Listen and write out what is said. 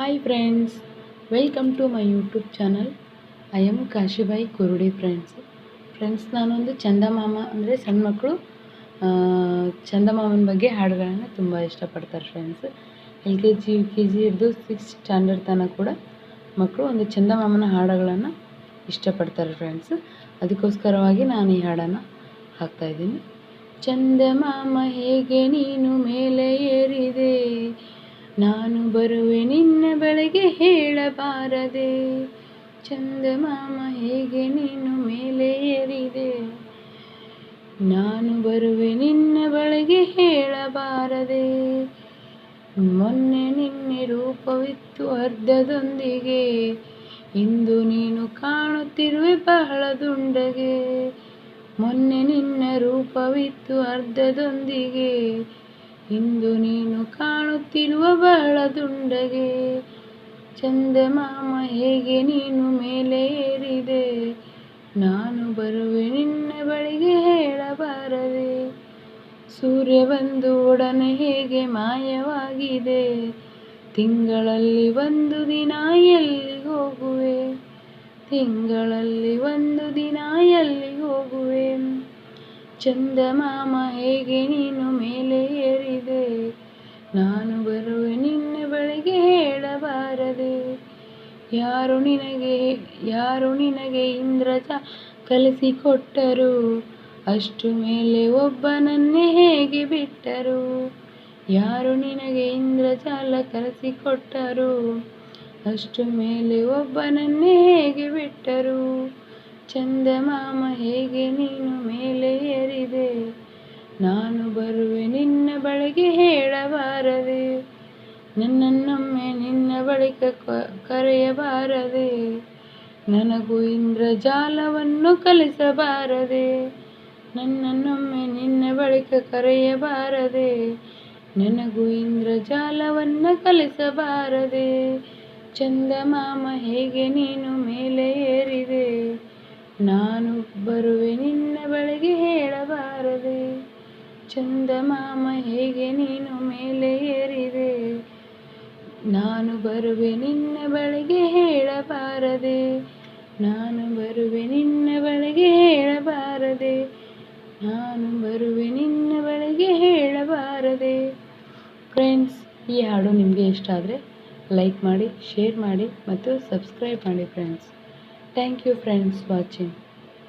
Hi friends, welcome to my YouTube channel. I am Kashibai Kurudi friends ನಾನೊಂದು ಚಂದಮಾಮ ಅಂದರೆ ಸಣ್ಣ ಮಕ್ಕಳು ಚಂದಮಾಮನ ಬಗ್ಗೆ ಹಾಡುಗಳನ್ನು ತುಂಬ ಇಷ್ಟಪಡ್ತಾರೆ ಫ್ರೆಂಡ್ಸ್. LKG UKG ಹಿಡಿದು 6th ಸ್ಟ್ಯಾಂಡರ್ಡ್ ತನಕ ಕೂಡ ಮಕ್ಕಳು ಒಂದು ಚಂದಮಾಮನ ಹಾಡುಗಳನ್ನು ಇಷ್ಟಪಡ್ತಾರೆ ಫ್ರೆಂಡ್ಸ್. ಅದಕ್ಕೋಸ್ಕರವಾಗಿ ನಾನು ಈ ಹಾಡನ್ನು ಹಾಕ್ತಾಯಿದ್ದೀನಿ. ಚಂದಮಾಮ ಹೇಗೆ ನೀನು ಮೇಲೆ ಏರಿದೆ, ನಾನು ಬರುವೆ ನಿನ್ನ ಬಳಿಗೆ ಹೇಳಬಾರದೆ. ಚಂದಮಾಮ ಹೇಗೆ ನೀನು ಮೇಲೆ ಏರಿದೆ, ನಾನು ಬರುವೆ ನಿನ್ನ ಬಳಿಗೆ ಹೇಳಬಾರದೆ. ಮೊನ್ನೆ ನಿನ್ನೆ ರೂಪವಿತ್ತು ಅರ್ಧದೊಂದಿಗೆ, ಇಂದು ನೀನು ಕಾಣುತ್ತಿರುವೆ ಬಹಳ ದುಂಡಗೆ. ಮೊನ್ನೆ ನಿನ್ನ ರೂಪವಿತ್ತು ಅರ್ಧದೊಂದಿಗೆ, ಇಂದು ನೀನು ಕಾಣುತ್ತಿರುವ ಬಹಳ ದುಂಡಗೆ. ಚಂದಮಾಮ ಹೇಗೆ ನೀನು ಮೇಲೆ ಏರಿದೆ, ನಾನು ಬರುವೆ ನಿನ್ನ ಬಳಿಗೆ ಹೇಳಬಾರದೆ. ಸೂರ್ಯ ಬಂದು ಒಡನೆ ಹೇಗೆ ಮಾಯವಾಗಿದೆ, ತಿಂಗಳಲ್ಲಿ ಒಂದು ದಿನ ಎಲ್ಲಿ ಹೋಗುವೆ, ತಿಂಗಳಲ್ಲಿ ಒಂದು ದಿನ ಎಲ್ಲಿ ಹೋಗುವೆ. ಚಂದಮಾಮ ಹೇಗೆ ನೀನು ಮೇಲೆ ಏರಿದೆ, ನಾನು ಬರುವೆ ನಿನ್ನ ಬಳಿಗೆ ಹೇಳಬಾರದೆ. ಯಾರು ನಿನಗೆ ಇಂದ್ರಜಾಲ ಕಲಿಸಿಕೊಟ್ಟರು, ಅಷ್ಟು ಮೇಲೆ ಒಬ್ಬನನ್ನೇ ಹೇಗೆ ಬಿಟ್ಟರು. ಯಾರು ನಿನಗೆ ಇಂದ್ರಜಾಲ ಕಲಿಸಿಕೊಟ್ಟರು, ಅಷ್ಟು ಮೇಲೆ ಒಬ್ಬನನ್ನೇ ಹೇಗೆ ಬಿಟ್ಟರು. ಚಂದಮಾಮ ಹೇಗೆ ನೀನು ಮೇಲೆ ಏರಿದೆ, ನಾನು ಬರುವೆ ನಿನ್ನ ಬಳಿಗೆ ಹೇಳಬಾರದೆ. ನನ್ನನ್ನೊಮ್ಮೆ ನಿನ್ನ ಬಳಿಕ ಕರೆಯಬಾರದೆ, ನನಗೂ ಇಂದ್ರಜಾಲವನ್ನು ಕಲಿಸಬಾರದೆ. ನನ್ನನ್ನೊಮ್ಮೆ ನಿನ್ನ ಬಳಿಕ ಕರೆಯಬಾರದೆ, ನನಗೂ ಇಂದ್ರಜಾಲವನ್ನು ಕಲಿಸಬಾರದೆ. ಚಂದಮಾಮ ಹೇಗೆ ನೀನು ಮೇಲೆ ಏರಿದೆ, ನಾನು ಬರುವೆ ನಿನ್ನ ಬಳಿಗೆ ಹೇಳಬಾರದೆ. ಚಂದಮಾಮ ಹೇಗೆ ನೀನು ಮೇಲೆ ಏರಿದೆ, ನಾನು ಬರುವೆ ನಿನ್ನ ಬಳಿಗೆ ಹೇಳಬಾರದೆ. ನಾನು ಬರುವೆ ನಿನ್ನ ಬಳಿಗೆ ಹೇಳಬಾರದೆ, ನಾನು ಬರುವೆ ನಿನ್ನ ಬಳಿಗೆ ಹೇಳಬಾರದೆ. ಫ್ರೆಂಡ್ಸ್, ಈ ಹಾಡು ನಿಮಗೆ ಇಷ್ಟ ಆದರೆ ಲೈಕ್ ಮಾಡಿ, ಶೇರ್ ಮಾಡಿ ಮತ್ತು ಸಬ್ಸ್ಕ್ರೈಬ್ ಮಾಡಿ friends. Thank you friends watching.